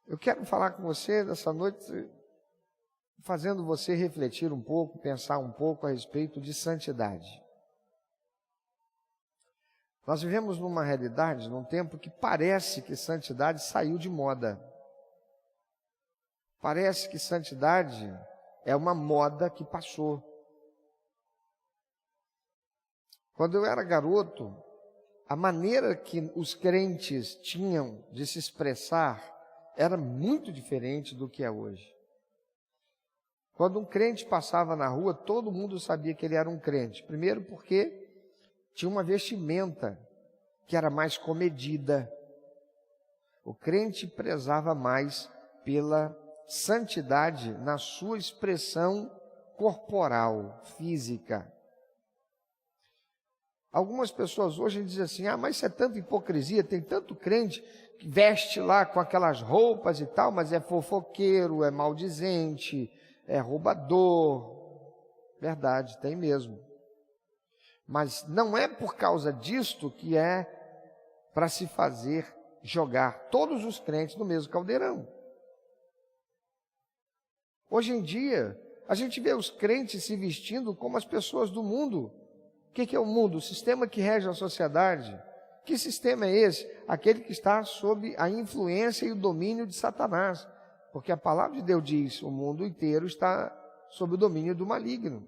Eu quero falar com você nessa noite, fazendo você refletir um pouco, pensar um pouco a respeito de santidade. Nós vivemos numa realidade, num tempo que parece que santidade saiu de moda. Parece que santidade é uma moda que passou. Quando eu era garoto, a maneira que os crentes tinham de se expressar era muito diferente do que é hoje. Quando um crente passava na rua, todo mundo sabia que ele era um crente. Primeiro porque tinha uma vestimenta que era mais comedida. O crente prezava mais pela santidade na sua expressão corporal, física. Algumas pessoas hoje dizem assim, mas isso é tanta hipocrisia, tem tanto crente que veste lá com aquelas roupas e tal, mas é fofoqueiro, é maldizente, é roubador. Verdade, tem mesmo. Mas não é por causa disto que é para se fazer jogar todos os crentes no mesmo caldeirão. Hoje em dia, a gente vê os crentes se vestindo como as pessoas do mundo. O que é o mundo? O sistema que rege a sociedade. Que sistema é esse? Aquele que está sob a influência e o domínio de Satanás. Porque a palavra de Deus diz, o mundo inteiro está sob o domínio do maligno.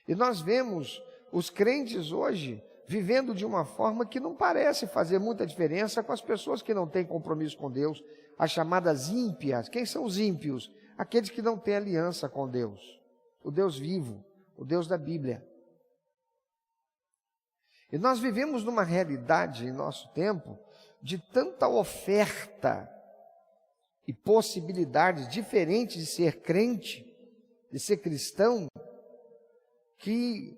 E nós vemos os crentes hoje vivendo de uma forma que não parece fazer muita diferença com as pessoas que não têm compromisso com Deus, as chamadas ímpias. Quem são os ímpios? Aqueles que não têm aliança com Deus, o Deus vivo, o Deus da Bíblia. E nós vivemos numa realidade em nosso tempo de tanta oferta e possibilidades diferentes de ser crente, de ser cristão, que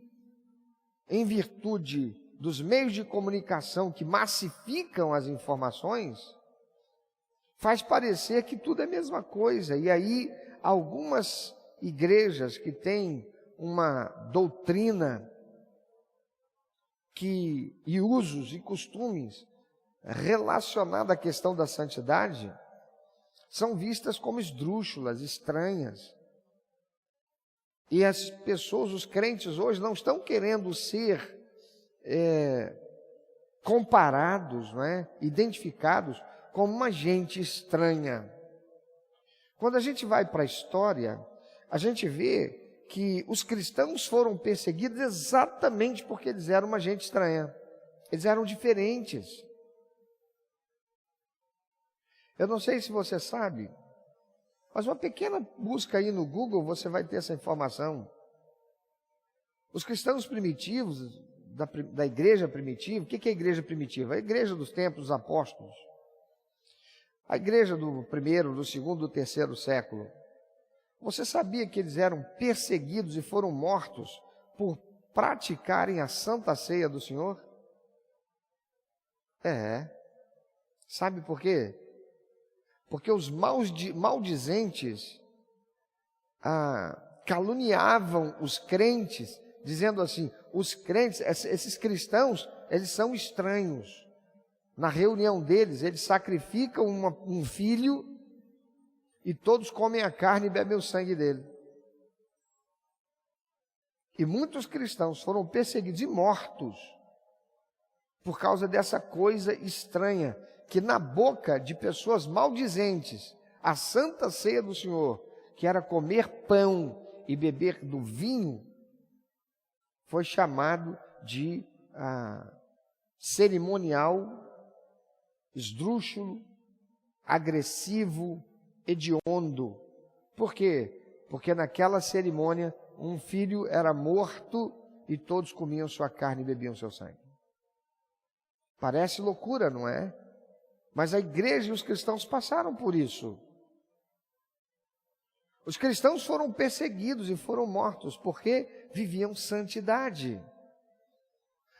em virtude dos meios de comunicação que massificam as informações, faz parecer que tudo é a mesma coisa. E aí algumas igrejas que têm uma doutrina e usos e costumes relacionados à questão da santidade são vistas como esdrúxulas, estranhas. E as pessoas, os crentes hoje, não estão querendo ser comparados, não é? Identificados como uma gente estranha. Quando a gente vai para a história, a gente vê que os cristãos foram perseguidos exatamente porque eles eram uma gente estranha. Eles eram diferentes. Eu não sei se você sabe, mas uma pequena busca aí no Google, você vai ter essa informação. Os cristãos primitivos, da igreja primitiva, o que é a igreja primitiva? A igreja dos tempos dos apóstolos. A igreja do primeiro, do segundo, do terceiro século. Você sabia que eles eram perseguidos e foram mortos por praticarem a Santa Ceia do Senhor? Sabe por quê? Porque os maldizentes caluniavam os crentes, dizendo assim, os crentes, esses cristãos, eles são estranhos. Na reunião deles, eles sacrificam um filho e todos comem a carne e bebem o sangue dele. E muitos cristãos foram perseguidos e mortos por causa dessa coisa estranha, que na boca de pessoas maldizentes, a Santa Ceia do Senhor, que era comer pão e beber do vinho, foi chamado de cerimonial, esdrúxulo, agressivo, hediondo. Por quê? Porque naquela cerimônia um filho era morto e todos comiam sua carne e bebiam seu sangue. Parece loucura, não é? Mas a igreja e os cristãos passaram por isso. Os cristãos foram perseguidos e foram mortos porque viviam santidade.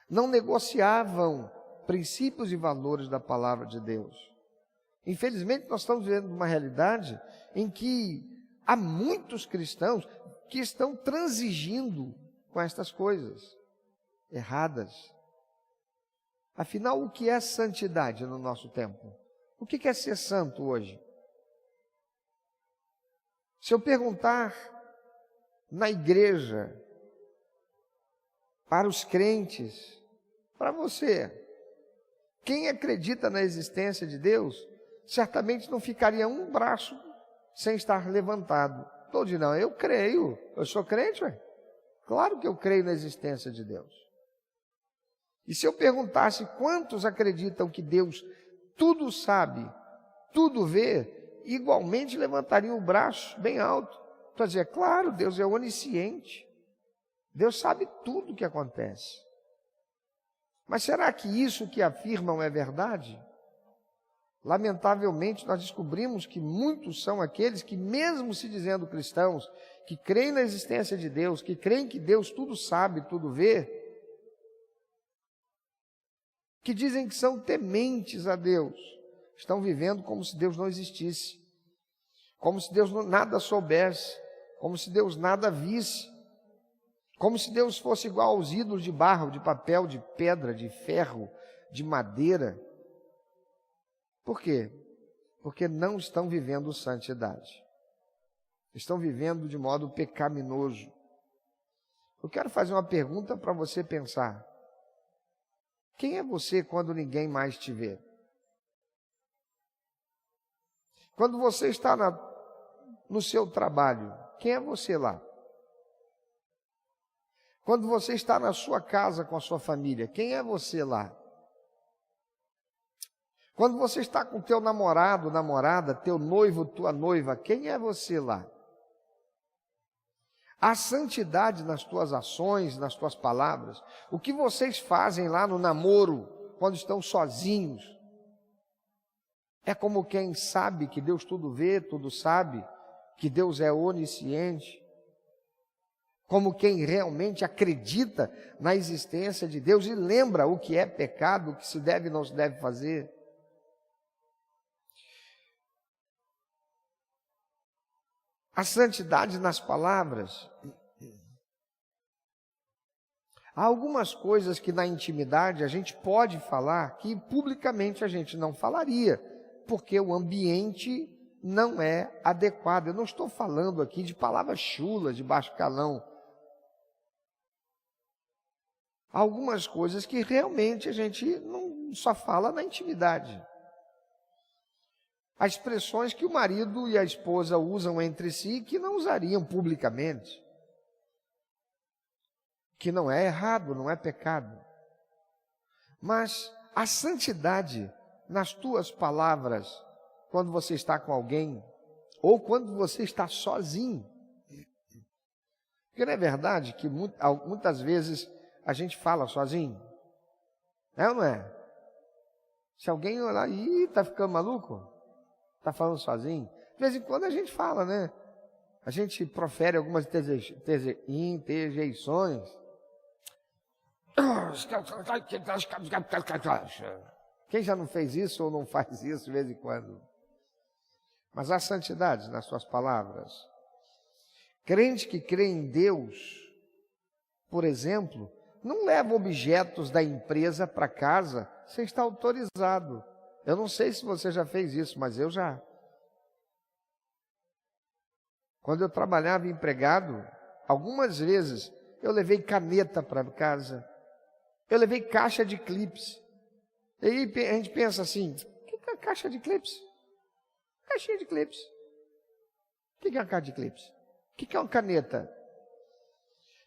Não negociavam princípios e valores da palavra de Deus. Infelizmente, nós estamos vivendo uma realidade em que há muitos cristãos que estão transigindo com estas coisas erradas. Afinal, o que é santidade no nosso tempo? O que é ser santo hoje? Se eu perguntar na igreja, para os crentes, para você, quem acredita na existência de Deus, certamente não ficaria um braço sem estar levantado. Todos não, eu creio, eu sou crente, ué. Claro que eu creio na existência de Deus. E se eu perguntasse quantos acreditam que Deus tudo sabe, tudo vê, igualmente levantariam o braço bem alto para dizer, claro, Deus é onisciente, Deus sabe tudo o que acontece. Mas será que isso que afirmam é verdade? Lamentavelmente, nós descobrimos que muitos são aqueles que, mesmo se dizendo cristãos, que creem na existência de Deus, que creem que Deus tudo sabe, tudo vê, que dizem que são tementes a Deus, estão vivendo como se Deus não existisse, como se Deus nada soubesse, como se Deus nada visse, como se Deus fosse igual aos ídolos de barro, de papel, de pedra, de ferro, de madeira. Por quê? Porque não estão vivendo santidade. Estão vivendo de modo pecaminoso. Eu quero fazer uma pergunta para você pensar. Quem é você quando ninguém mais te vê? Quando você está no seu trabalho, quem é você lá? Quando você está na sua casa com a sua família, quem é você lá? Quando você está com teu namorado, namorada, teu noivo, tua noiva, quem é você lá? Há santidade nas tuas ações, nas tuas palavras. O que vocês fazem lá no namoro, quando estão sozinhos, é como quem sabe que Deus tudo vê, tudo sabe, que Deus é onisciente, como quem realmente acredita na existência de Deus e lembra o que é pecado, o que se deve e não se deve fazer. A santidade nas palavras. Há algumas coisas que na intimidade a gente pode falar que publicamente a gente não falaria, porque o ambiente não é adequado. Eu não estou falando aqui de palavras chulas, de baixo calão. Há algumas coisas que realmente a gente não só fala na intimidade. As expressões que o marido e a esposa usam entre si que não usariam publicamente. Que não é errado, não é pecado. Mas a santidade nas tuas palavras, quando você está com alguém, ou quando você está sozinho. Porque não é verdade que muitas vezes a gente fala sozinho? É ou não é? Se alguém olhar, está ficando maluco? Está falando sozinho? De vez em quando a gente fala, né? A gente profere algumas interjeições. Quem já não fez isso ou não faz isso de vez em quando? Mas há santidade nas suas palavras. Crente que crê em Deus, por exemplo, não leva objetos da empresa para casa sem estar autorizado. Eu não sei se você já fez isso, mas eu já. Quando eu trabalhava empregado, algumas vezes eu levei caneta para casa, eu levei caixa de clips. E aí a gente pensa assim, o que é caixa de clips? Caixinha de clips. O que é uma caixa de clips? O que é uma caneta?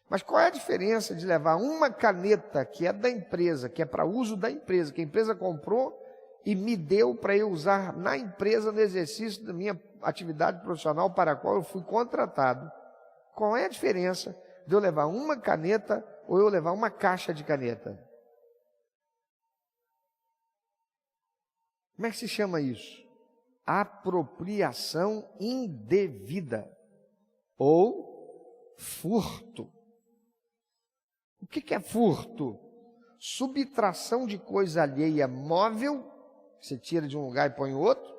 Mas qual é a diferença de levar uma caneta que é da empresa, que é para uso da empresa, que a empresa comprou e me deu para eu usar na empresa no exercício da minha atividade profissional para a qual eu fui contratado? Qual é a diferença de eu levar uma caneta ou eu levar uma caixa de caneta? Como é que se chama isso? Apropriação indevida ou furto. O que é furto? Subtração de coisa alheia móvel, você tira de um lugar e põe em outro,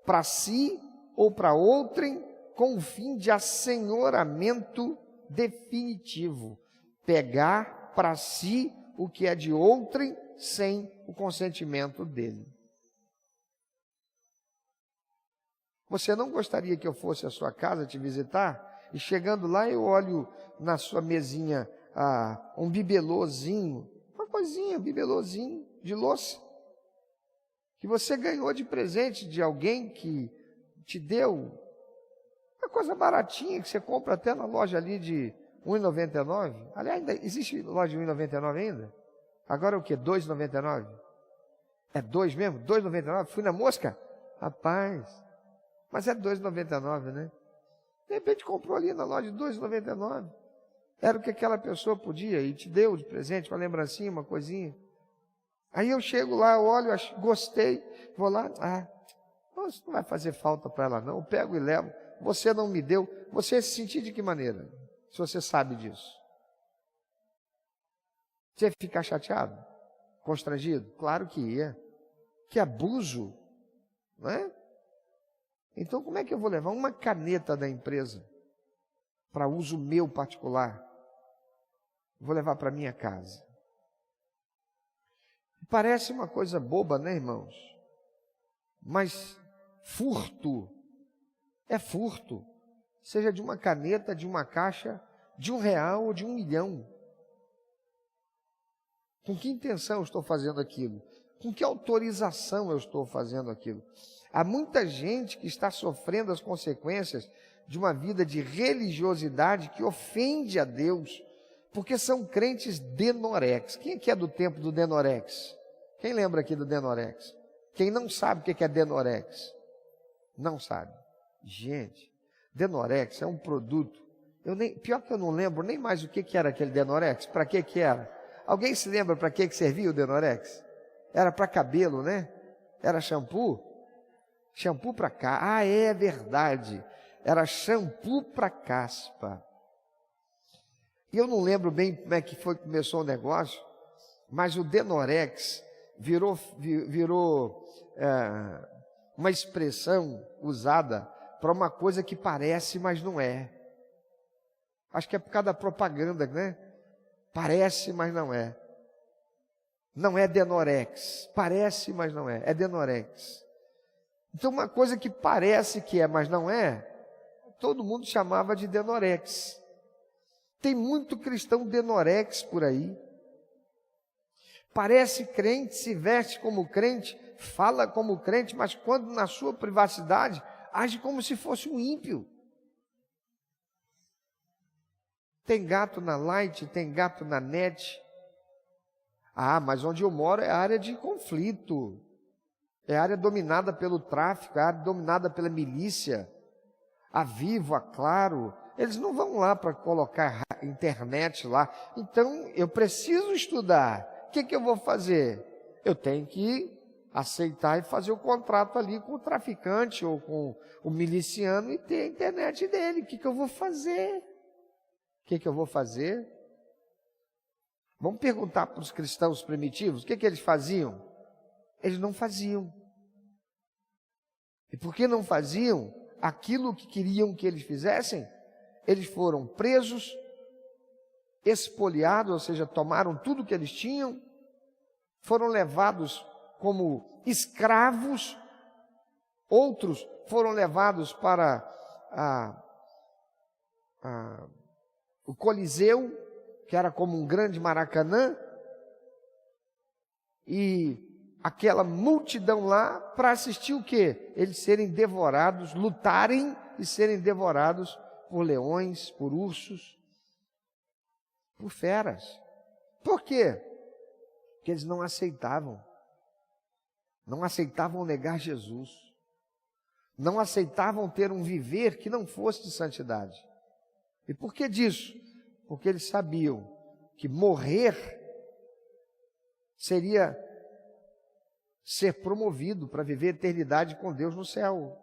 para si ou para outrem, com o fim de assenhoramento definitivo. Pegar para si o que é de outrem sem o consentimento dele. Você não gostaria que eu fosse à sua casa te visitar? E chegando lá eu olho na sua mesinha um bibelôzinho, uma coisinha, um bibelôzinho de louça, que você ganhou de presente de alguém que te deu, uma coisa baratinha que você compra até na loja ali de R$1,99. Aliás, ainda existe loja de R$1,99 ainda? Agora é o quê? R$2,99? É 2 mesmo? R$2,99? Fui na mosca? Rapaz, mas é R$2,99, né? De repente comprou ali na loja de R$2,99. Era o que aquela pessoa podia e te deu de presente, uma lembrancinha, uma coisinha. Aí eu chego lá, olho, gostei, vou lá, isso não vai fazer falta para ela não, eu pego e levo. Você não me deu, você se sentir de que maneira? Se você sabe disso. Você ia ficar chateado? Constrangido? Claro que ia. Que abuso, não é? Então como é que eu vou levar uma caneta da empresa para uso meu particular? Vou levar para minha casa. Parece uma coisa boba, né, irmãos? Mas furto é furto. Seja de uma caneta, de uma caixa, de R$1 ou de 1 milhão. Com que intenção eu estou fazendo aquilo? Com que autorização eu estou fazendo aquilo? Há muita gente que está sofrendo as consequências de uma vida de religiosidade que ofende a Deus, porque são crentes denorex. Quem é do tempo do denorex? Quem lembra aqui do denorex? Quem não sabe o que é denorex? Não sabe. Gente, denorex é um produto, pior que eu não lembro nem mais o que era aquele denorex, para que era? Alguém se lembra para que servia o denorex? Era para cabelo, né? Era shampoo? Shampoo para cá. É verdade. Era shampoo para caspa. E eu não lembro bem como é que foi que começou o negócio, mas o denorex virou uma expressão usada para uma coisa que parece, mas não é. Acho que é por causa da propaganda, né? Parece, mas não é. Não é denorex. Parece, mas não é. É denorex. Então, uma coisa que parece que é, mas não é, todo mundo chamava de denorex. Tem muito cristão denorex por aí. Parece crente, se veste como crente, fala como crente, mas quando na sua privacidade, age como se fosse um ímpio. Tem gato na light, tem gato na net. Mas onde eu moro é área de conflito. É área dominada pelo tráfico, é área dominada pela milícia. A Vivo, a Claro, eles não vão lá para colocar internet lá. Então, eu preciso estudar. O que eu vou fazer? Eu tenho que aceitar e fazer o contrato ali com o traficante ou com o miliciano e ter a internet dele. O que eu vou fazer? O que eu vou fazer? Vamos perguntar para os cristãos primitivos, o que eles faziam? Eles não faziam. E por que não faziam aquilo que queriam que eles fizessem? Eles foram presos, expoliados, ou seja, tomaram tudo que eles tinham, foram levados como escravos, outros foram levados para o Coliseu, que era como um grande Maracanã, e aquela multidão lá para assistir o quê? Eles serem devorados, lutarem e serem devorados por leões, por ursos, por feras. Por quê? Porque eles não aceitavam negar Jesus, não aceitavam ter um viver que não fosse de santidade. E por que disso? Porque eles sabiam que morrer seria ser promovido para viver a eternidade com Deus no céu.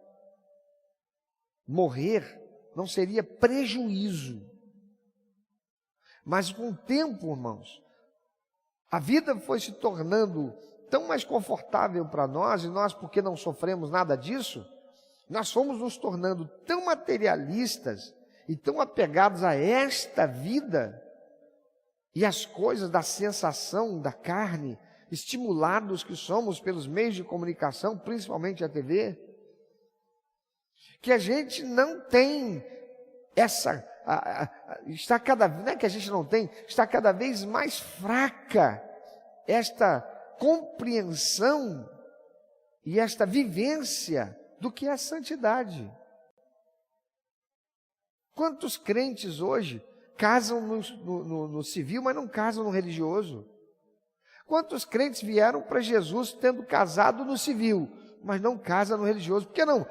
Morrer não seria prejuízo. Mas com o tempo, irmãos, a vida foi se tornando tão mais confortável para nós, e nós, porque não sofremos nada disso, nós fomos nos tornando tão materialistas e tão apegados a esta vida e as coisas da sensação da carne, estimulados que somos pelos meios de comunicação, principalmente a TV, que a gente não tem essa, está cada vez, não é que a gente não tem, está cada vez mais fraca esta compreensão e esta vivência do que é a santidade. Quantos crentes hoje casam no civil, mas não casam no religioso? Quantos crentes vieram para Jesus tendo casado no civil, mas não casam no religioso? Por que não?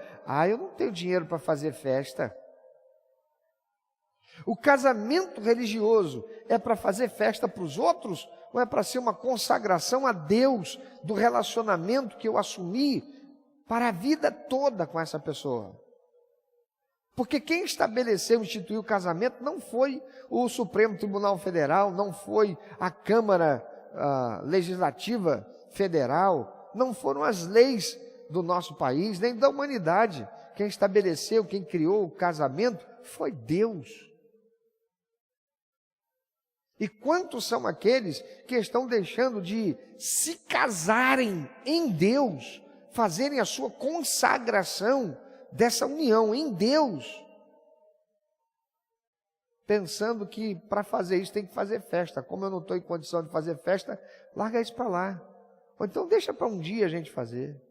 Eu não tenho dinheiro para fazer festa. O casamento religioso é para fazer festa para os outros ou é para ser uma consagração a Deus do relacionamento que eu assumi para a vida toda com essa pessoa? Porque quem estabeleceu e instituiu o casamento não foi o Supremo Tribunal Federal, não foi a Câmara Legislativa Federal, não foram as leis do nosso país, nem da humanidade. Quem estabeleceu, quem criou o casamento foi Deus. E quantos são aqueles que estão deixando de se casarem em Deus, fazerem a sua consagração dessa união em Deus, pensando que para fazer isso tem que fazer festa. Como eu não estou em condição de fazer festa, larga isso para lá. Ou então deixa para um dia a gente fazer.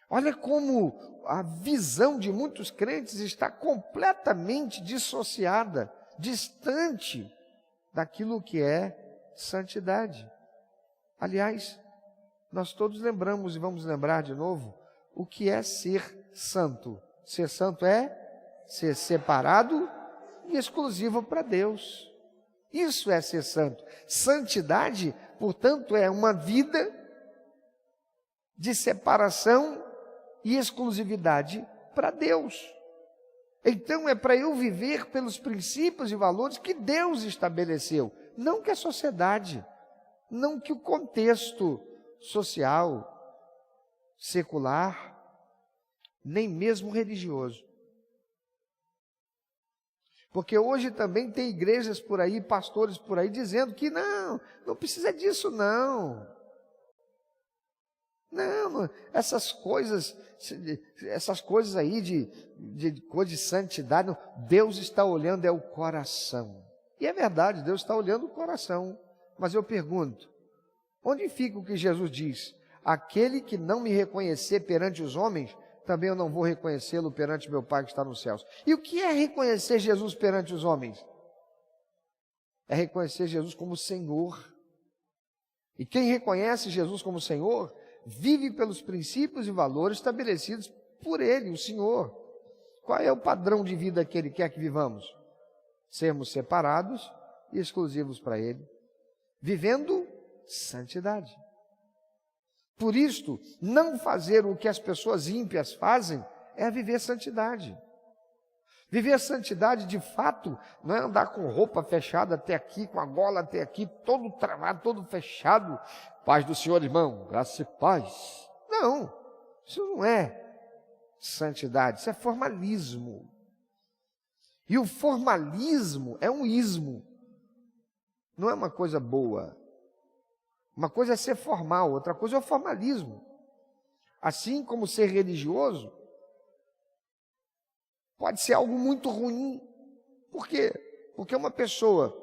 Olha como a visão de muitos crentes está completamente dissociada, distante daquilo que é santidade. Aliás, nós todos lembramos e vamos lembrar de novo o que é ser santo. Ser santo é ser separado e exclusivo para Deus. Isso é ser santo. Santidade, portanto, é uma vida de separação e exclusividade para Deus. Então é para eu viver pelos princípios e valores que Deus estabeleceu, não que a sociedade, não que o contexto social, secular, nem mesmo religioso. Porque hoje também tem igrejas por aí, pastores por aí, dizendo que não precisa disso não. Não, essas coisas aí de coisa de santidade, não. Deus está olhando é o coração. E é verdade, Deus está olhando o coração. Mas eu pergunto, onde fica o que Jesus diz? Aquele que não me reconhecer perante os homens, também eu não vou reconhecê-lo perante meu Pai que está nos céus. E o que é reconhecer Jesus perante os homens? É reconhecer Jesus como Senhor. E quem reconhece Jesus como Senhor, vive pelos princípios e valores estabelecidos por Ele, o Senhor. Qual é o padrão de vida que Ele quer que vivamos? Sermos separados e exclusivos para Ele, vivendo santidade. Por isto, não fazer o que as pessoas ímpias fazem é viver santidade. Viver santidade, de fato, não é andar com roupa fechada até aqui, com a gola até aqui, todo travado, todo fechado. Paz do Senhor, irmão, graça e paz. Não, isso não é santidade, isso é formalismo. E o formalismo é um ismo, não é uma coisa boa. Uma coisa é ser formal, outra coisa é o formalismo. Assim como ser religioso pode ser algo muito ruim. Por quê? Porque uma pessoa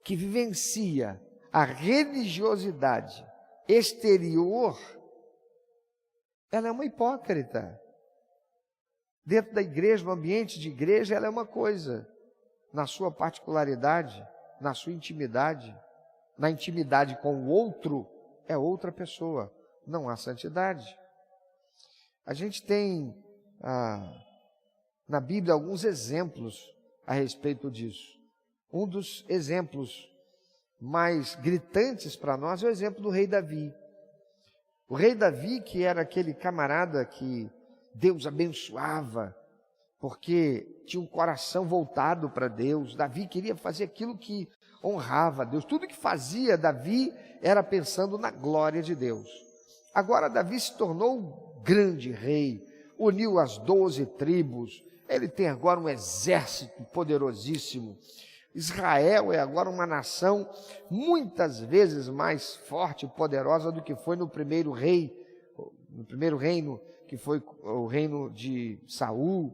que vivencia a religiosidade exterior, ela é uma hipócrita. Dentro da igreja, no ambiente de igreja, ela é uma coisa. Na sua particularidade, na sua intimidade, na intimidade com o outro, é outra pessoa. Não há santidade. A gente tem na Bíblia alguns exemplos a respeito disso. Um dos exemplos mais gritantes para nós é o exemplo do rei Davi. O rei Davi, que era aquele camarada que Deus abençoava, porque tinha um coração voltado para Deus. Davi queria fazer aquilo que honrava a Deus. Tudo que fazia Davi era pensando na glória de Deus. Agora Davi se tornou um grande rei, uniu as 12 tribos, ele tem agora um exército poderosíssimo. Israel é agora uma nação muitas vezes mais forte e poderosa do que foi no primeiro rei, no primeiro reino, que foi o reino de Saul.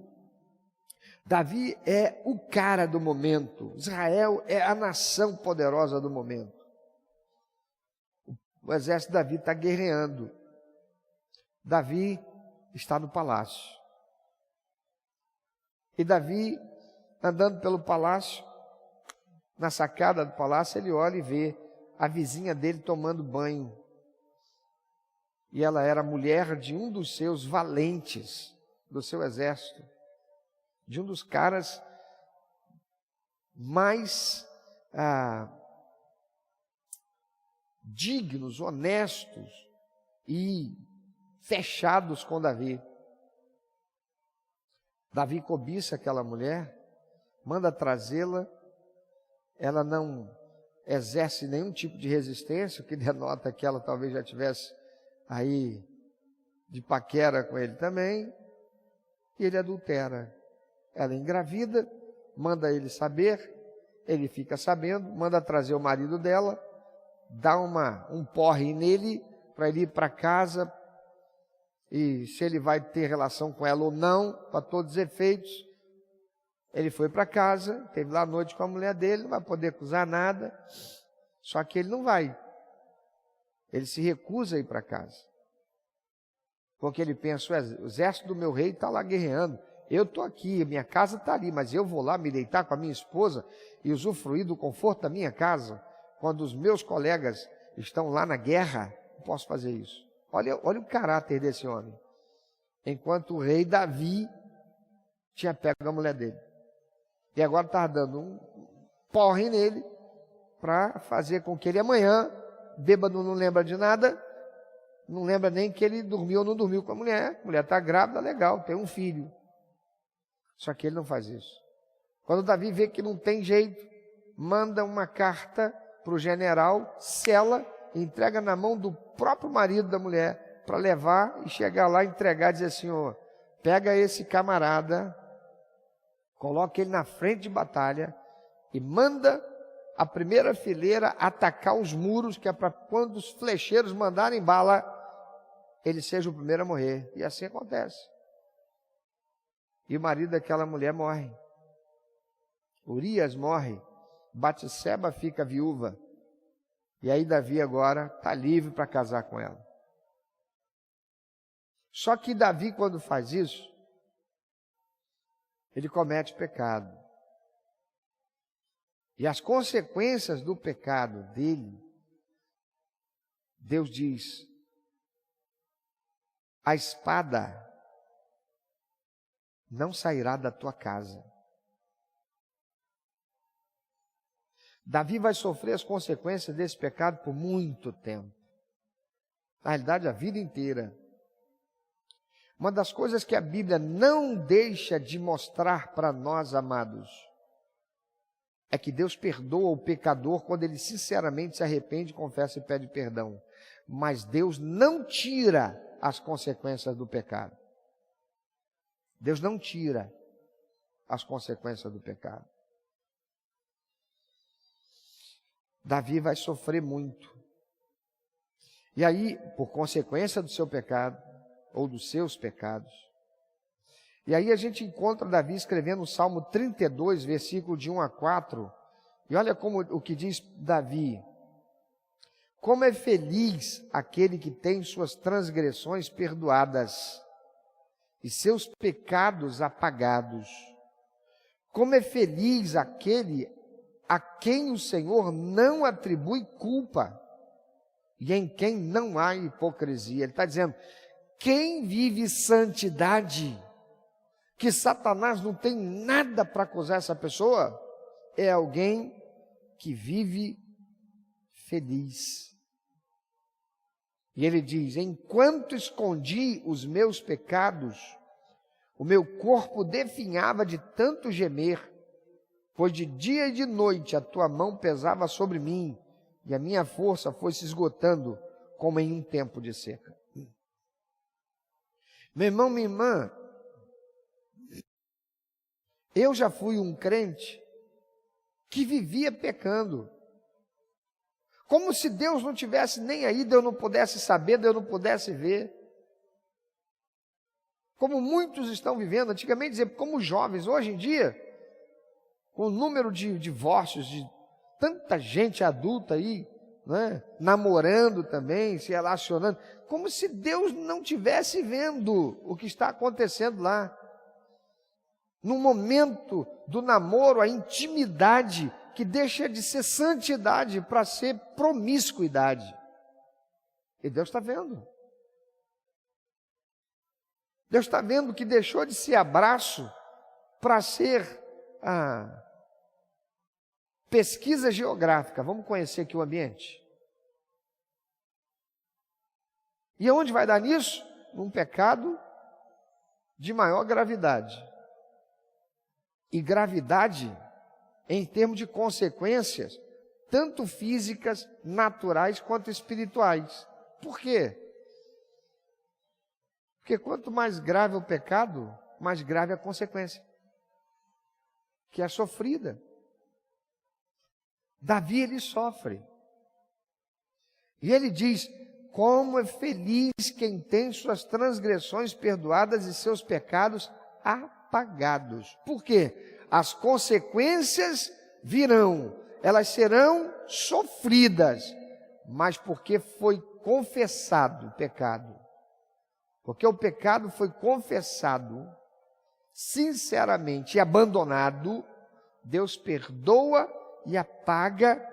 Davi é o cara do momento. Israel é a nação poderosa do momento. O exército de Davi está guerreando. Davi está no palácio. E Davi, andando pelo palácio, na sacada do palácio, ele olha e vê a vizinha dele tomando banho. E ela era mulher de um dos seus valentes do seu exército, de um dos caras mais dignos, honestos e fechados com Davi. Davi cobiça aquela mulher, manda trazê-la, ela não exerce nenhum tipo de resistência, o que denota que ela talvez já tivesse aí de paquera com ele também, e ele adultera. Ela engravida, manda ele saber, ele fica sabendo, manda trazer o marido dela, dá um porre nele para ele ir para casa, e se ele vai ter relação com ela ou não, para todos os efeitos. Ele foi para casa, teve lá a noite com a mulher dele, não vai poder acusar nada, só que ele não vai. Ele se recusa a ir para casa. Porque ele pensa, o exército do meu rei está lá guerreando, eu estou aqui, minha casa está ali, mas eu vou lá me deitar com a minha esposa e usufruir do conforto da minha casa, quando os meus colegas estão lá na guerra, não posso fazer isso. Olha o caráter desse homem. Enquanto o rei Davi tinha pego a mulher dele. E agora está dando um porre nele para fazer com que ele amanhã, bêbado, não lembra de nada, não lembra nem que ele dormiu ou não dormiu com a mulher. A mulher está grávida, legal, tem um filho. Só que ele não faz isso. Quando Davi vê que não tem jeito, manda uma carta para o general, sela, entrega na mão do próprio marido da mulher, para levar e chegar lá, entregar e dizer assim, pega esse camarada, coloca ele na frente de batalha e manda a primeira fileira atacar os muros, que é para quando os flecheiros mandarem bala, ele seja o primeiro a morrer. E assim acontece. E o marido daquela mulher morre. Urias morre. Batseba fica viúva. E aí Davi agora está livre para casar com ela. Só que Davi, quando faz isso, ele comete pecado. E as consequências do pecado dele, Deus diz, a espada não sairá da tua casa. Davi vai sofrer as consequências desse pecado por muito tempo. Na realidade, a vida inteira. Uma das coisas que a Bíblia não deixa de mostrar para nós, amados, é que Deus perdoa o pecador quando ele sinceramente se arrepende, confessa e pede perdão. Mas Deus não tira as consequências do pecado. Deus não tira as consequências do pecado. Davi vai sofrer muito. E aí, por consequência do seu pecado, ou dos seus pecados. E aí a gente encontra Davi escrevendo o Salmo 32, versículo de 1 a 4. E olha como o que diz Davi. Como é feliz aquele que tem suas transgressões perdoadas e seus pecados apagados. Como é feliz aquele a quem o Senhor não atribui culpa e em quem não há hipocrisia. Ele está dizendo, quem vive santidade, que Satanás não tem nada para acusar essa pessoa, é alguém que vive feliz. E ele diz, enquanto escondi os meus pecados, o meu corpo definhava de tanto gemer, pois de dia e de noite a tua mão pesava sobre mim, e a minha força foi se esgotando como em um tempo de seca. Meu irmão, minha irmã, eu já fui um crente que vivia pecando. Como se Deus não tivesse nem aí, Deus não pudesse saber, Deus não pudesse ver. como muitos estão vivendo, antigamente dizia, como jovens, hoje em dia, com o número de divórcios, de tanta gente adulta aí, né, namorando também, se relacionando, como se Deus não estivesse vendo o que está acontecendo lá. No momento do namoro, a intimidade que deixa de ser santidade para ser promiscuidade. E Deus está vendo. Deus está vendo que deixou de ser abraço para ser pesquisa geográfica. Vamos conhecer aqui o ambiente. E aonde vai dar nisso? Num pecado de maior gravidade. E gravidade em termos de consequências, tanto físicas, naturais, quanto espirituais. Por quê? Porque quanto mais grave o pecado, mais grave a consequência, que é sofrida. Davi, ele sofre. E ele diz, como é feliz quem tem suas transgressões perdoadas e seus pecados apagados. Por quê? As consequências virão, elas serão sofridas, mas porque foi confessado o pecado. Porque o pecado foi confessado, sinceramente e abandonado, Deus perdoa e apaga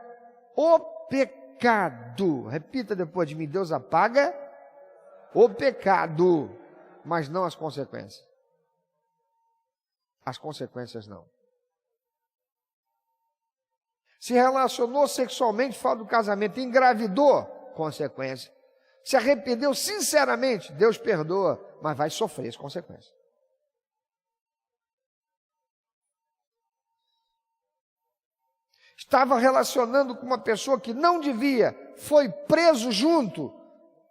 o pecado. Repita depois de mim, Deus apaga o pecado, mas não as consequências. As consequências não. Se relacionou sexualmente fora do casamento, engravidou, consequência. Se arrependeu sinceramente, Deus perdoa, mas vai sofrer as consequências. Estava relacionando com uma pessoa que não devia, foi preso junto,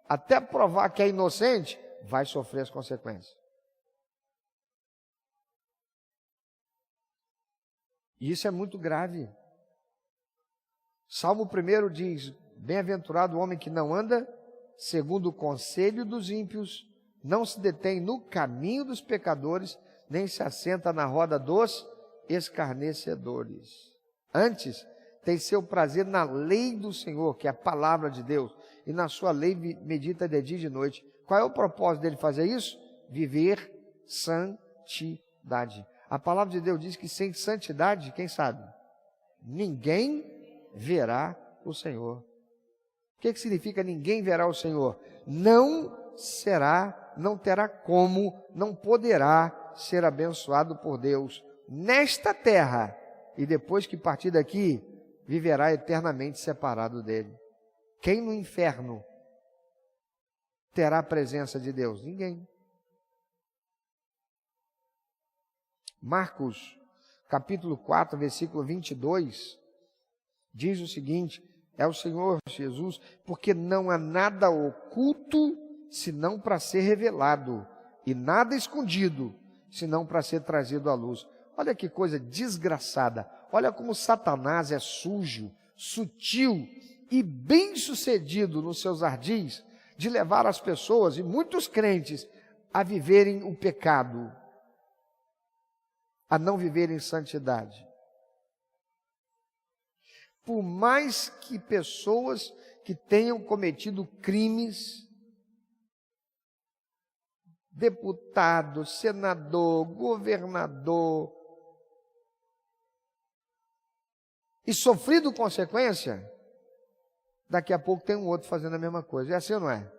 até provar que é inocente, vai sofrer as consequências. E isso é muito grave. Salmo 1 diz, bem-aventurado o homem que não anda segundo o conselho dos ímpios, não se detém no caminho dos pecadores, nem se assenta na roda dos escarnecedores. Antes, tem seu prazer na lei do Senhor, que é a palavra de Deus, e na sua lei medita de dia e de noite. Qual é o propósito dele fazer isso? Viver santidade. A palavra de Deus diz que sem santidade, quem sabe? Ninguém verá o Senhor. O que significa ninguém verá o Senhor? Não será, não terá como, não poderá ser abençoado por Deus nesta terra, e depois que partir daqui, viverá eternamente separado dele. Quem no inferno terá a presença de Deus? Ninguém. Marcos, capítulo 4, versículo 22, diz o seguinte, é o Senhor Jesus, porque não há nada oculto, senão para ser revelado, e nada escondido, senão para ser trazido à luz. Olha que coisa desgraçada, olha como Satanás é sujo, sutil e bem-sucedido nos seus ardis de levar as pessoas, e muitos crentes, a viverem o pecado, a não viverem santidade. Por mais que pessoas que tenham cometido crimes, deputado, senador, governador, e sofrido consequência, daqui a pouco tem um outro fazendo a mesma coisa. É assim ou não é?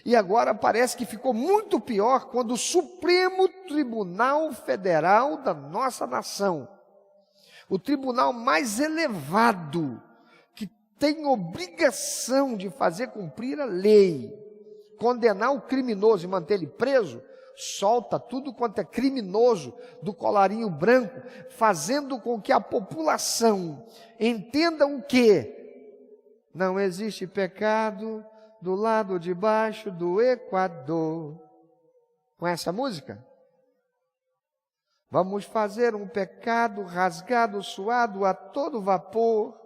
E agora parece que ficou muito pior quando o Supremo Tribunal Federal da nossa nação, o tribunal mais elevado, que tem obrigação de fazer cumprir a lei, condenar o criminoso e manter ele preso, solta tudo quanto é criminoso do colarinho branco, fazendo com que a população entenda o quê? Não existe pecado do lado de baixo do Equador. Conhece a música? Vamos fazer um pecado rasgado, suado a todo vapor.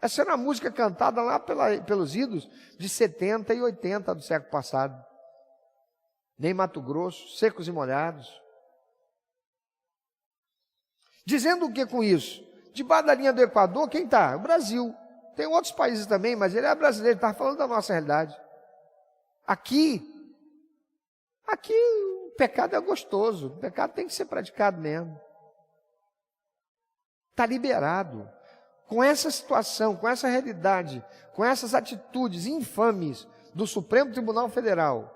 Essa era uma música cantada lá pelos idos de 70 e 80 do século passado. nem Mato Grosso, secos e molhados. Dizendo o que com isso? Debaixo da linha do Equador, quem está? O Brasil. Tem outros países também, mas ele é brasileiro, está falando da nossa realidade. Aqui o pecado é gostoso, o pecado tem que ser praticado mesmo. Está liberado. Com essa situação, com essa realidade, com essas atitudes infames do Supremo Tribunal Federal,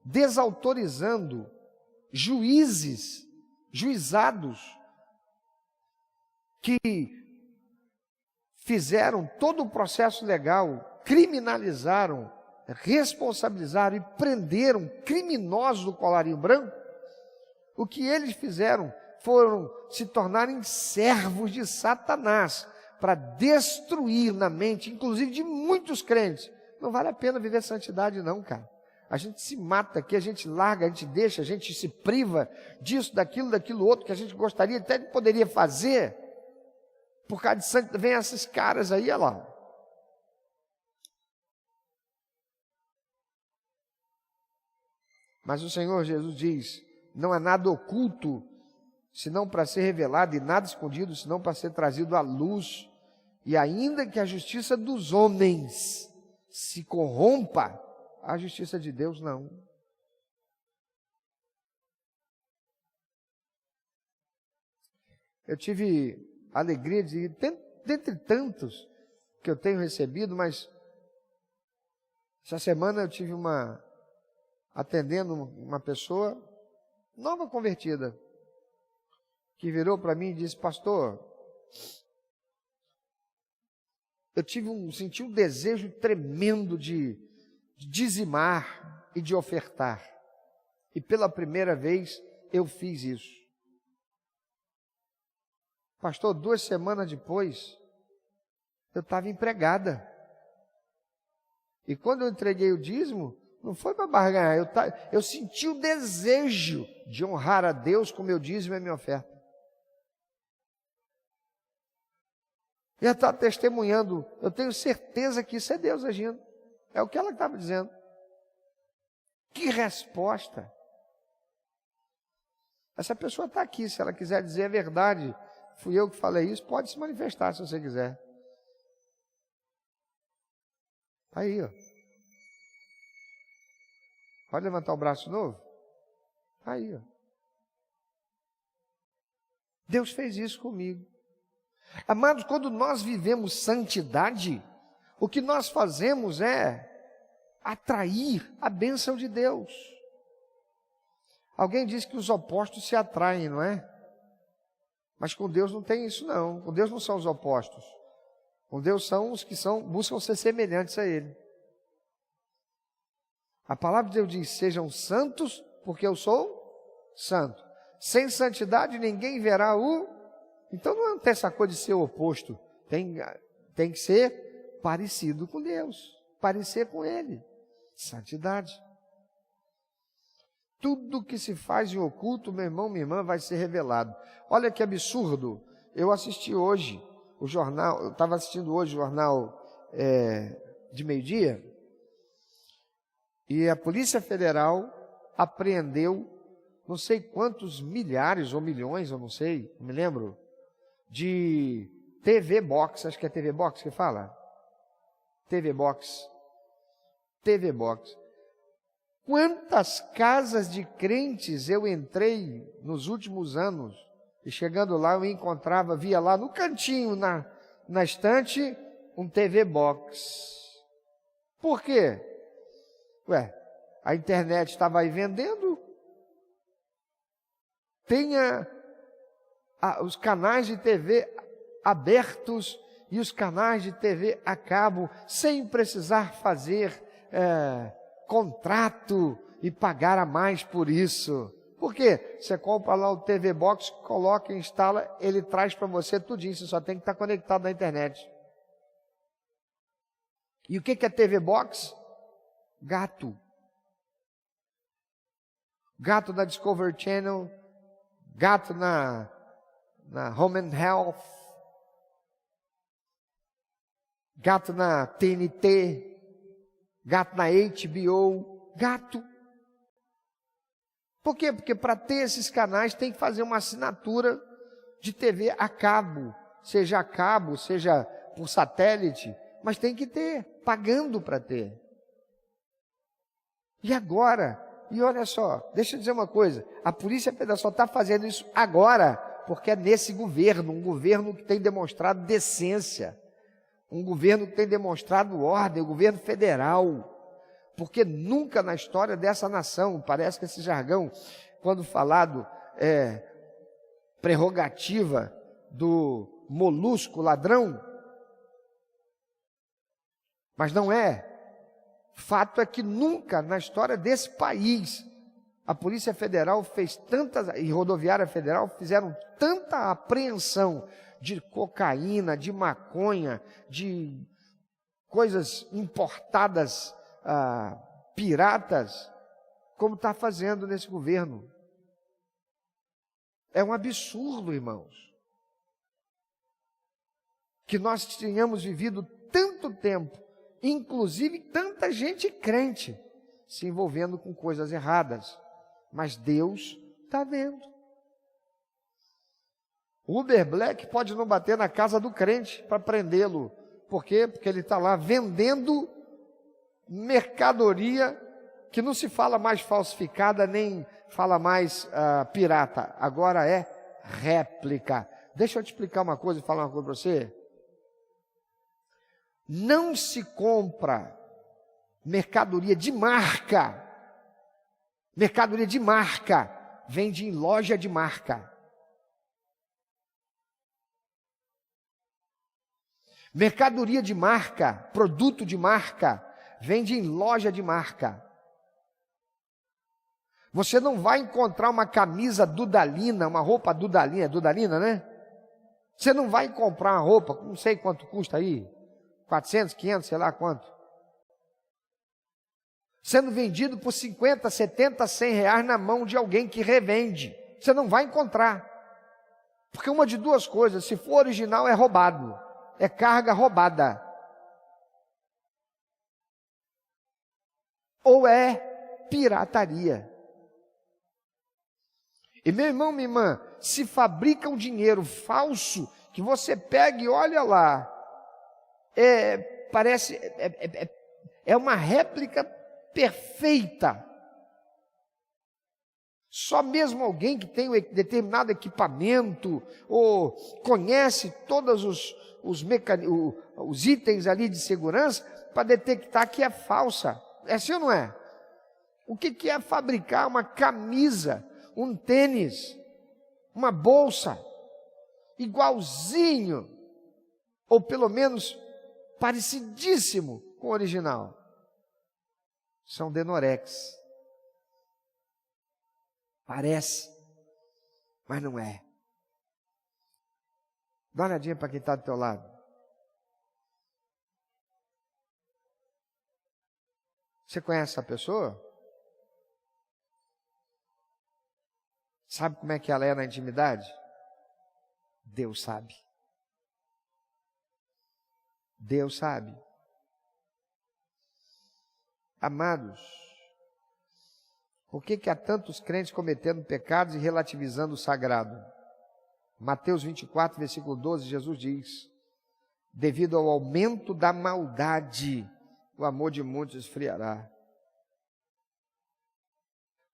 desautorizando juizados que fizeram todo o processo legal, criminalizaram, responsabilizaram e prenderam criminosos do colarinho branco, o que eles fizeram foram se tornarem servos de Satanás para destruir na mente, inclusive de muitos crentes. Não vale a pena viver santidade não, cara. A gente se mata aqui, a gente larga, a gente deixa, a gente se priva disso, daquilo outro que a gente gostaria até de poderia fazer. Por causa de santidade, vem esses caras aí, olha lá. Mas o Senhor Jesus diz, não há nada oculto, senão para ser revelado, e nada escondido, senão para ser trazido à luz. E ainda que a justiça dos homens se corrompa, a justiça de Deus não. Eu tive a alegria de, dentre tantos que eu tenho recebido, mas essa semana eu tive atendendo uma pessoa nova convertida, que virou para mim e disse, pastor, eu senti um desejo tremendo de dizimar e de ofertar. E pela primeira vez eu fiz isso. Pastor, 2 semanas depois, eu estava empregada. E quando eu entreguei o dízimo, não foi para barganhar, eu senti o desejo de honrar a Deus com meu dízimo e a minha oferta. E ela está testemunhando, eu tenho certeza que isso é Deus agindo. É o que ela estava dizendo. Que resposta! Essa pessoa está aqui, se ela quiser dizer a verdade, fui eu que falei isso, pode se manifestar se você quiser. Aí, ó. Pode levantar o braço de novo? Aí, ó. Deus fez isso comigo. Amados, quando nós vivemos santidade, o que nós fazemos é atrair a bênção de Deus. Alguém diz que os opostos se atraem, não é? Mas com Deus não tem isso não. Com Deus não são os opostos. Com Deus são os que buscam ser semelhantes a Ele. A palavra de Deus diz, sejam santos, porque eu sou santo. Sem santidade ninguém verá o... Então não tem essa coisa de ser oposto. Tem que ser parecido com Deus. Parecer com Ele. Santidade. Tudo que se faz em oculto, meu irmão, minha irmã, vai ser revelado. Olha que absurdo. Eu assisti hoje o jornal, eu estava assistindo hoje o jornal de meio-dia, e a Polícia Federal apreendeu não sei quantos milhares ou milhões, eu não sei, não me lembro, de TV Box, acho que é TV Box que fala? TV Box. TV Box. Quantas casas de crentes eu entrei nos últimos anos, e chegando lá eu encontrava, via lá no cantinho, na estante, um TV Box. Por quê? Ué, a internet estava aí vendendo, tenha os canais de TV abertos e os canais de TV a cabo, sem precisar fazer contrato e pagar a mais por isso. Por quê? Você compra lá o TV Box, coloca, instala, ele traz para você tudinho, você só tem que estar conectado na internet. E o que é TV Box? Gato. Gato na Discovery Channel, gato na Home and Health, gato na TNT, gato na HBO, gato. Por quê? Porque para ter esses canais tem que fazer uma assinatura de TV a cabo, seja por satélite, mas tem que ter, pagando para ter. E agora? E olha só, deixa eu dizer uma coisa, a Polícia Federal só está fazendo isso agora, porque é nesse governo, um governo que tem demonstrado decência, um governo que tem demonstrado ordem, o governo federal. Porque nunca na história dessa nação, parece que esse jargão, quando falado, prerrogativa do molusco ladrão, mas não é. Fato é que nunca na história desse país, a Polícia Federal fez tantas, e Rodoviária Federal fizeram tanta apreensão de cocaína, de maconha, de coisas importadas, piratas, como está fazendo nesse governo. É um absurdo, irmãos, que nós tenhamos vivido tanto tempo, inclusive tanta gente crente, se envolvendo com coisas erradas, mas Deus está vendo. O Uber Black pode não bater na casa do crente para prendê-lo. Por quê? Porque ele está lá vendendo mercadoria que não se fala mais falsificada, nem fala mais pirata. Agora é réplica. Deixa eu te explicar uma coisa e falar uma coisa para você. Não se compra mercadoria de marca. Mercadoria de marca vende em loja de marca. Mercadoria de marca, produto de marca, vende em loja de marca. Você não vai encontrar uma camisa Dudalina, uma roupa Dudalina, é Dudalina, né? Você não vai comprar uma roupa, não sei quanto custa aí, 400, 500, sei lá quanto. Sendo vendido por 50, 70, 100 reais na mão de alguém que revende. Você não vai encontrar. Porque uma de duas coisas, se for original é roubado, é carga roubada. Ou é pirataria. E meu irmão, minha irmã, se fabrica um dinheiro falso, que você pega e olha lá, é uma réplica perfeita. Só mesmo alguém que tem um determinado equipamento, ou conhece todos os itens ali de segurança, para detectar que é falsa. É assim ou não é? O que é fabricar uma camisa, um tênis, uma bolsa, igualzinho, ou pelo menos parecidíssimo com o original? São Denorex. Parece, mas não é. Dá uma olhadinha para quem está do teu lado. Você conhece essa pessoa? Sabe como é que ela é na intimidade? Deus sabe. Deus sabe. Amados, por que há tantos crentes cometendo pecados e relativizando o sagrado? Mateus 24, versículo 12, Jesus diz: devido ao aumento da maldade, o amor de muitos esfriará.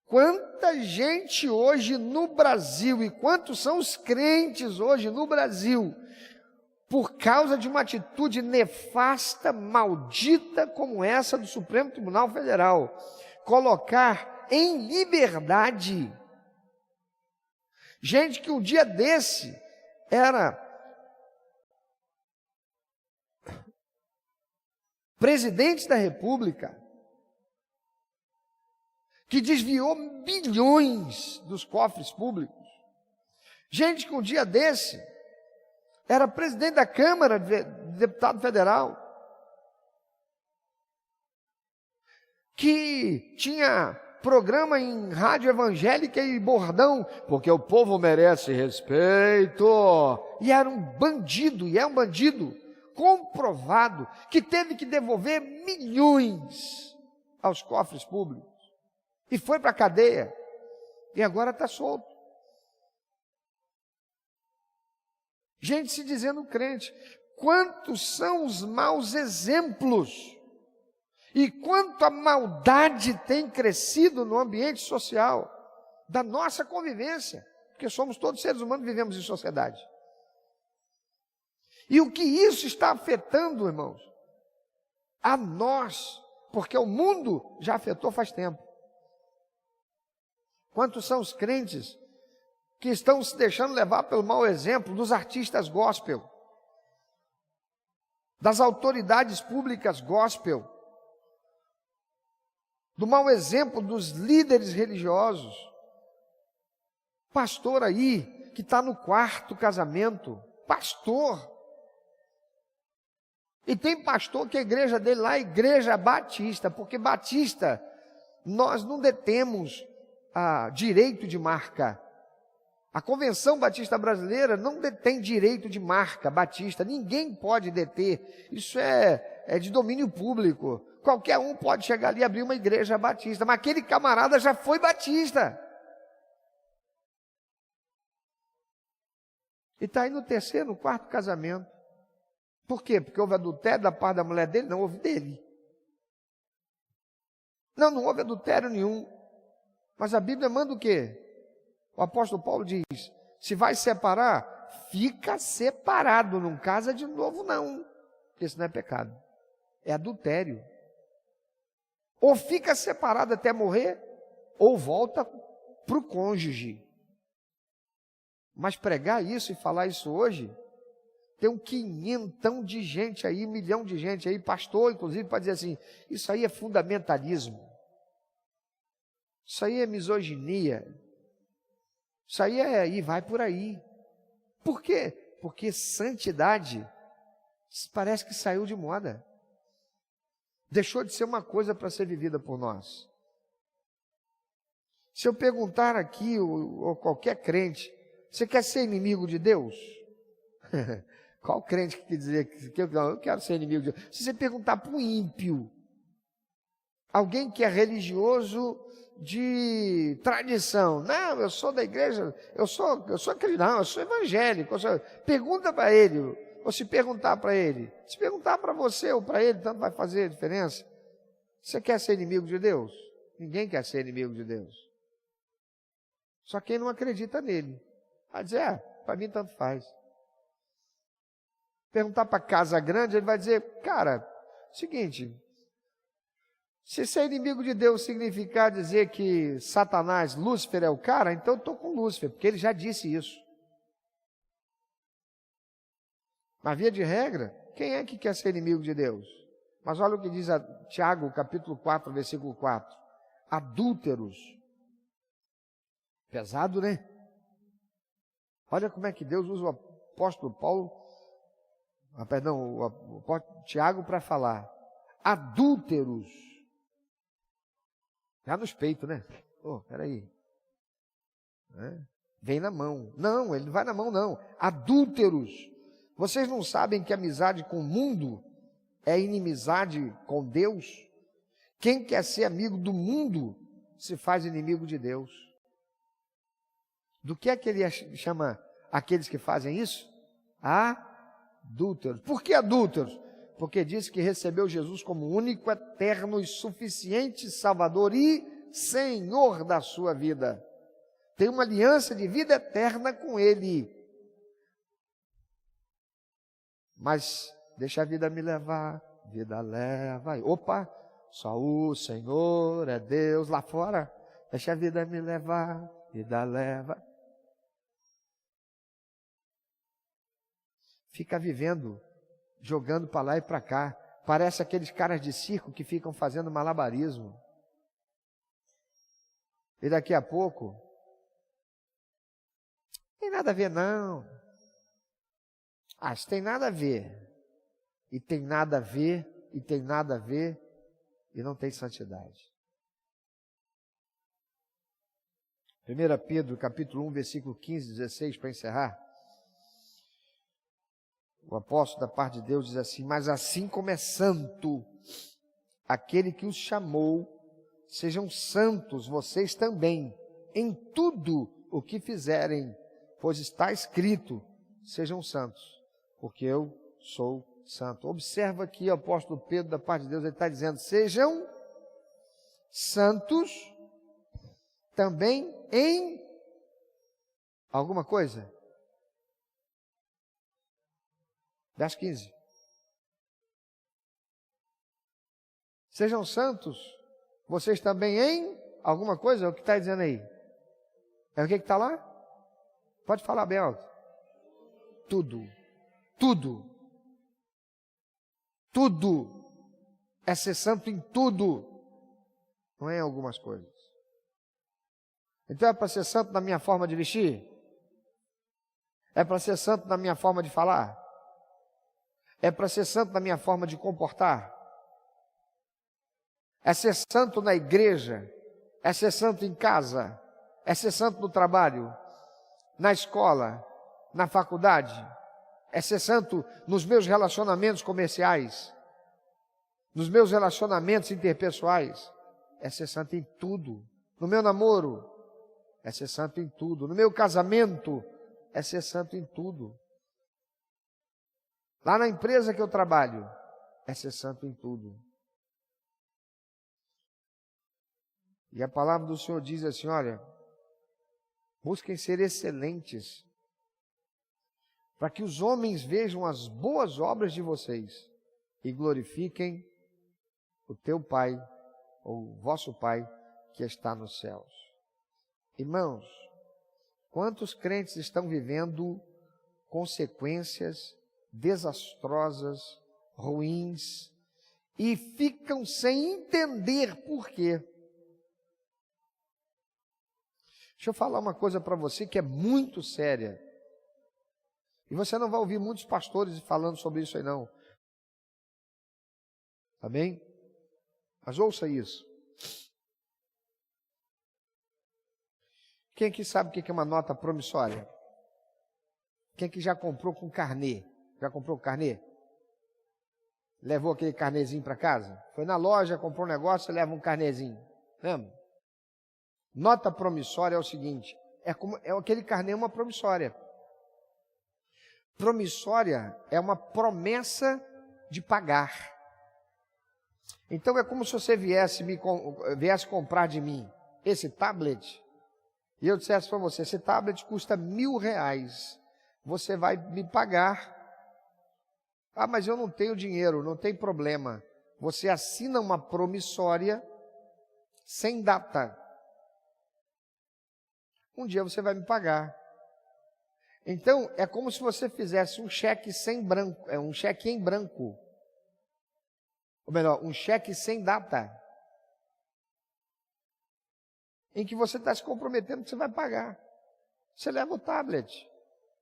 Quanta gente hoje no Brasil, e quantos são os crentes hoje no Brasil, por causa de uma atitude nefasta, maldita como essa do Supremo Tribunal Federal, colocar em liberdade gente que um dia desse era presidente da República, que desviou bilhões dos cofres públicos, gente que um dia desse era presidente da Câmara, deputado federal, que tinha programa em rádio evangélica e bordão, porque o povo merece respeito, e era um bandido, e é um bandido comprovado, que teve que devolver milhões aos cofres públicos, e foi para a cadeia, e agora está solto. Gente se dizendo crente. Quantos são os maus exemplos? E quanto a maldade tem crescido no ambiente social da nossa convivência, porque somos todos seres humanos, vivemos em sociedade. E o que isso está afetando, irmãos? A nós, porque o mundo já afetou faz tempo. Quantos são os crentes que estão se deixando levar pelo mau exemplo dos artistas gospel, das autoridades públicas gospel, do mau exemplo dos líderes religiosos? Pastor aí, que está no quarto casamento, pastor. E tem pastor que a igreja dele lá é igreja batista, porque batista, nós não detemos direito de marca. A Convenção Batista Brasileira não detém direito de marca batista, ninguém pode deter, isso é de domínio público. Qualquer um pode chegar ali e abrir uma igreja batista, mas aquele camarada já foi batista. E está aí no terceiro, no quarto casamento. Por quê? Porque houve adultério da parte da mulher dele? Não, houve dele. Não houve adultério nenhum. Mas a Bíblia manda o quê? O apóstolo Paulo diz, se vai separar, fica separado, não casa de novo não. Porque isso não é pecado, é adultério. Ou fica separado até morrer, ou volta para o cônjuge. Mas pregar isso e falar isso hoje, tem um quinhentão de gente aí, 1 milhão de gente aí, pastor inclusive, para dizer assim, isso aí é fundamentalismo, isso aí é misoginia, isso aí e vai por aí. Por quê? Porque santidade parece que saiu de moda. Deixou de ser uma coisa para ser vivida por nós. Se eu perguntar aqui, ou qualquer crente, você quer ser inimigo de Deus? Qual crente que quer dizer que eu quero ser inimigo de Deus? Se você perguntar para um ímpio, alguém que é religioso de tradição, não, eu sou da igreja, eu sou cristão, eu sou evangélico, pergunta para ele, ou se perguntar para ele, se perguntar para você ou para ele, tanto vai fazer a diferença. Você quer ser inimigo de Deus? Ninguém quer ser inimigo de Deus. Só quem não acredita nele. Vai dizer, para mim tanto faz. Perguntar para Casa Grande, ele vai dizer, cara, seguinte, se ser inimigo de Deus significar dizer que Satanás, Lúcifer é o cara, então eu estou com Lúcifer, porque ele já disse isso. Mas via de regra, quem é que quer ser inimigo de Deus? Mas olha o que diz Tiago, capítulo 4, versículo 4. Adúlteros. Pesado, né? Olha como é que Deus usa o apóstolo Paulo, o apóstolo Tiago para falar. Adúlteros. Já nos peitos, né? Peraí. Vem na mão. Não, ele não vai na mão, não. Adúlteros. Vocês não sabem que amizade com o mundo é inimizade com Deus? Quem quer ser amigo do mundo se faz inimigo de Deus. Do que é que ele chama aqueles que fazem isso? Adúlteros. Por que adúlteros? Porque diz que recebeu Jesus como único, eterno e suficiente Salvador e Senhor da sua vida. Tem uma aliança de vida eterna com Ele. Mas deixa a vida me levar, vida leva. Opa, só o Senhor é Deus lá fora. Deixa a vida me levar, vida leva. Fica vivendo, jogando para lá e para cá. Parece aqueles caras de circo que ficam fazendo malabarismo. E daqui a pouco, tem nada a ver não. Isso tem nada a ver. E tem nada a ver, e tem nada a ver, e não tem santidade. 1 Pedro, capítulo 1, versículo 15, 16, para encerrar. O apóstolo da parte de Deus diz assim, mas assim como é santo aquele que os chamou, sejam santos vocês também em tudo o que fizerem, pois está escrito, sejam santos, porque eu sou santo. Observa aqui o apóstolo Pedro, da parte de Deus, ele está dizendo, sejam santos também em alguma coisa. Verso 15. Sejam santos, vocês também em alguma coisa, é o que está dizendo aí? É o que está lá? Pode falar bem alto. Tudo. Tudo. Tudo. É ser santo em tudo. Não é em algumas coisas. Então é para ser santo na minha forma de vestir? É para ser santo na minha forma de falar? É para ser santo na minha forma de comportar? É ser santo na igreja? É ser santo em casa? É ser santo no trabalho? Na escola? Na faculdade? É ser santo nos meus relacionamentos comerciais? Nos meus relacionamentos interpessoais? É ser santo em tudo. No meu namoro? É ser santo em tudo. No meu casamento? É ser santo em tudo. Lá na empresa que eu trabalho? É ser santo em tudo. E a palavra do Senhor diz assim, olha, busquem ser excelentes, para que os homens vejam as boas obras de vocês e glorifiquem o teu Pai, ou o vosso Pai, que está nos céus. Irmãos, quantos crentes estão vivendo consequências desastrosas, ruins, e ficam sem entender por quê? Deixa eu falar uma coisa para você que é muito séria. E você não vai ouvir muitos pastores falando sobre isso aí não. Tá bem? Mas ouça isso. Quem aqui sabe o que é uma nota promissória? Quem aqui já comprou com carnê? Já comprou com carnê? Levou aquele carnezinho para casa? Foi na loja, comprou um negócio, leva um carnezinho. Lembra? Nota promissória é o seguinte, aquele carnê é uma promissória. Promissória é uma promessa de pagar. Então é como se você viesse comprar de mim esse tablet, e eu dissesse para você, esse tablet custa R$1.000, você vai me pagar. Ah, mas eu não tenho dinheiro, não tem problema. Você assina uma promissória sem data. Um dia você vai me pagar. Então, é como se você fizesse um cheque um cheque em branco. Ou melhor, um cheque sem data. Em que você está se comprometendo que você vai pagar. Você leva o tablet.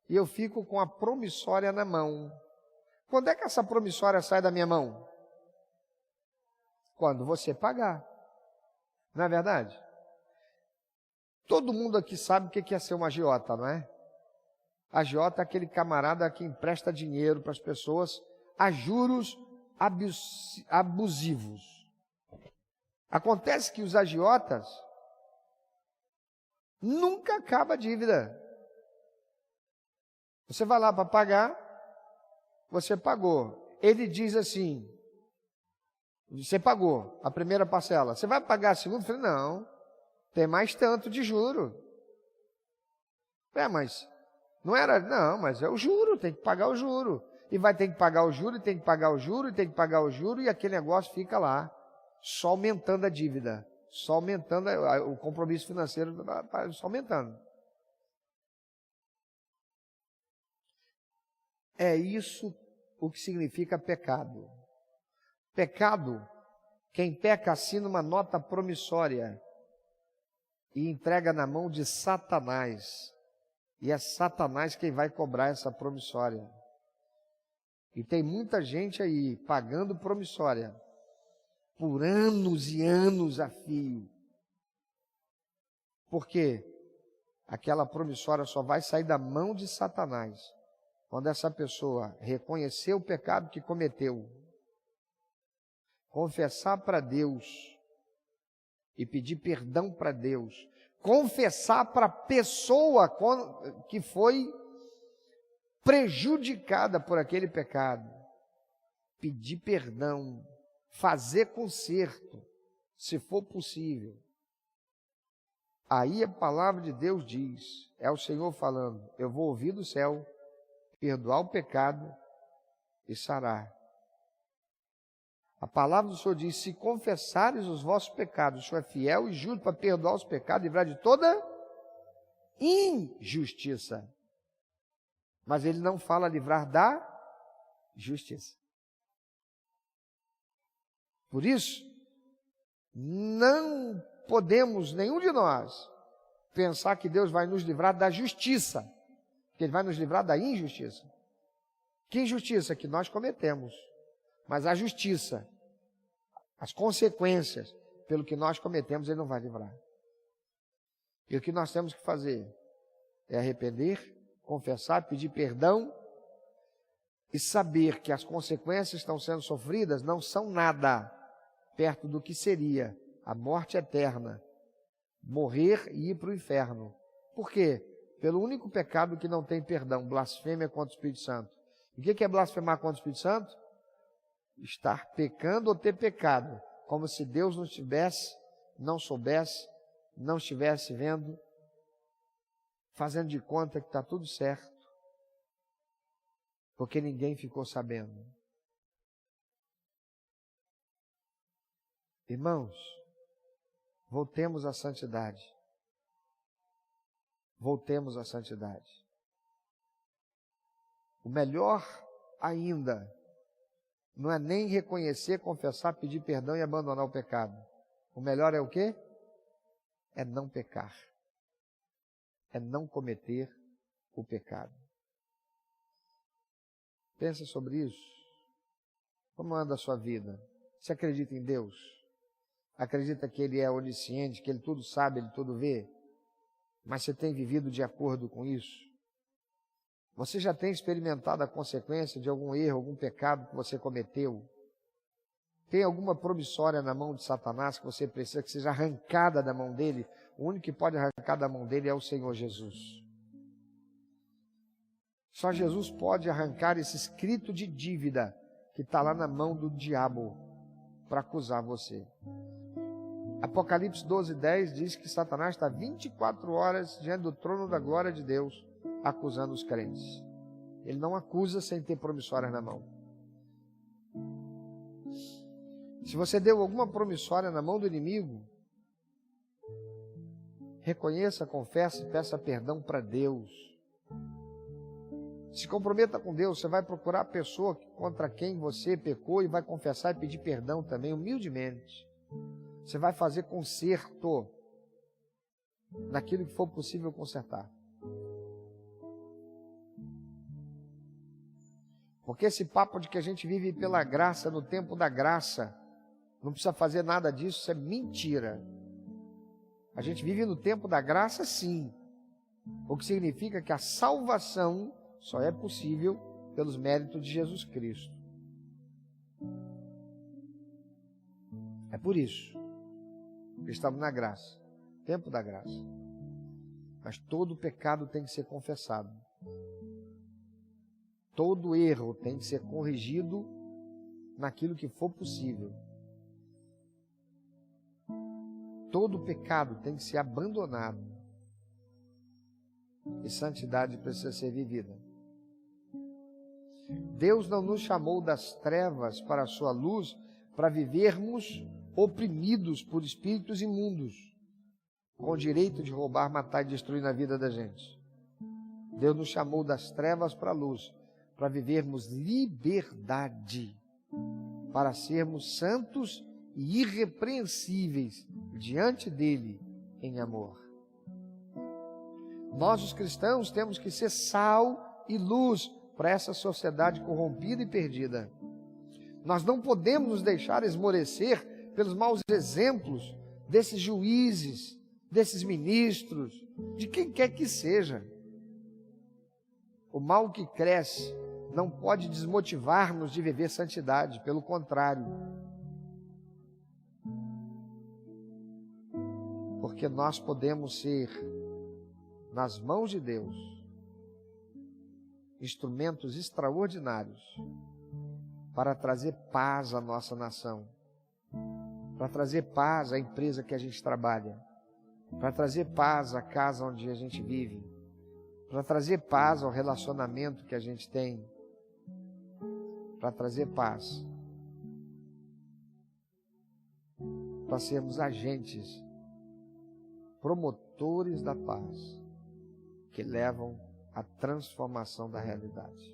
E eu fico com a promissória na mão. Quando é que essa promissória sai da minha mão? Quando você pagar. Não é verdade? Todo mundo aqui sabe o que é ser um agiota, não é? Agiota é aquele camarada que empresta dinheiro para as pessoas a juros abusivos. Acontece que os agiotas nunca acaba a dívida. Você vai lá para pagar, você pagou. Ele diz assim, você pagou a primeira parcela, você vai pagar a segunda? Eu falei, não, tem mais tanto de juro. Mas não era, não, mas é o juro, tem que pagar o juro. E vai ter que pagar o juro, e tem que pagar o juro, e tem que pagar o juro, e aquele negócio fica lá, só aumentando a dívida, só aumentando o compromisso financeiro, só aumentando. É isso o que significa pecado. Pecado, quem peca assina uma nota promissória e entrega na mão de Satanás. E é Satanás quem vai cobrar essa promissória. E tem muita gente aí pagando promissória por anos e anos a fio. Por quê? Aquela promissória só vai sair da mão de Satanás quando essa pessoa reconhecer o pecado que cometeu, confessar para Deus e pedir perdão para Deus, confessar para a pessoa que foi prejudicada por aquele pecado, pedir perdão, fazer conserto, se for possível. Aí a palavra de Deus diz, é o Senhor falando, eu vou ouvir do céu, perdoar o pecado e sarar. A palavra do Senhor diz, se confessares os vossos pecados, o Senhor é fiel e justo para perdoar os pecados e livrar de toda injustiça. Mas ele não fala livrar da justiça. Por isso, não podemos, nenhum de nós, pensar que Deus vai nos livrar da justiça, que Ele vai nos livrar da injustiça. Que injustiça? Que nós cometemos. Mas a justiça, as consequências pelo que nós cometemos, Ele não vai livrar. E o que nós temos que fazer é arrepender, confessar, pedir perdão e saber que as consequências que estão sendo sofridas não são nada perto do que seria a morte eterna, morrer e ir para o inferno. Por quê? Pelo único pecado que não tem perdão, blasfêmia contra o Espírito Santo. E o que é blasfemar contra o Espírito Santo? Estar pecando ou ter pecado, como se Deus não estivesse, não soubesse, não estivesse vendo, fazendo de conta que está tudo certo, porque ninguém ficou sabendo. Irmãos, voltemos à santidade. Voltemos à santidade. O melhor ainda não é nem reconhecer, confessar, pedir perdão e abandonar o pecado. O melhor é o quê? É não pecar. É não cometer o pecado. Pensa sobre isso. Como anda a sua vida? Você acredita em Deus? Acredita que Ele é onisciente, que Ele tudo sabe, Ele tudo vê? Mas você tem vivido de acordo com isso? Você já tem experimentado a consequência de algum erro, algum pecado que você cometeu? Tem alguma promissória na mão de Satanás que você precisa que seja arrancada da mão dele? O único que pode arrancar da mão dele é o Senhor Jesus. Só Jesus pode arrancar esse escrito de dívida que está lá na mão do diabo para acusar você. Apocalipse 12:10 diz que Satanás está 24 horas diante do trono da glória de Deus, acusando os crentes. Ele não acusa sem ter promissória na mão. Se você deu alguma promissória na mão do inimigo, reconheça, confesse e peça perdão para Deus. Se comprometa com Deus, você vai procurar a pessoa contra quem você pecou e vai confessar e pedir perdão também, humildemente. Você vai fazer conserto naquilo que for possível consertar. Porque esse papo de que a gente vive pela graça, no tempo da graça, não precisa fazer nada disso, isso é mentira. A gente vive no tempo da graça, sim. O que significa que a salvação só é possível pelos méritos de Jesus Cristo. É por isso que estamos na graça, tempo da graça. Mas todo pecado tem que ser confessado. Todo erro tem que ser corrigido naquilo que for possível. Todo pecado tem que ser abandonado. E santidade precisa ser vivida. Deus não nos chamou das trevas para a sua luz para vivermos oprimidos por espíritos imundos, com o direito de roubar, matar e destruir na vida da gente. Deus nos chamou das trevas para a luz, para vivermos liberdade, para sermos santos e irrepreensíveis diante dele em amor. Nós, os cristãos, temos que ser sal e luz para essa sociedade corrompida e perdida. Nós não podemos nos deixar esmorecer pelos maus exemplos desses juízes, desses ministros, de quem quer que seja. O mal que cresce não pode desmotivar-nos de viver santidade, pelo contrário. porque nós podemos ser, nas mãos de Deus, instrumentos extraordinários para trazer paz à nossa nação, para trazer paz à empresa que a gente trabalha, para trazer paz à casa onde a gente vive, para trazer paz ao relacionamento que a gente tem, para trazer paz, para sermos agentes, promotores da paz, que levam à transformação da realidade.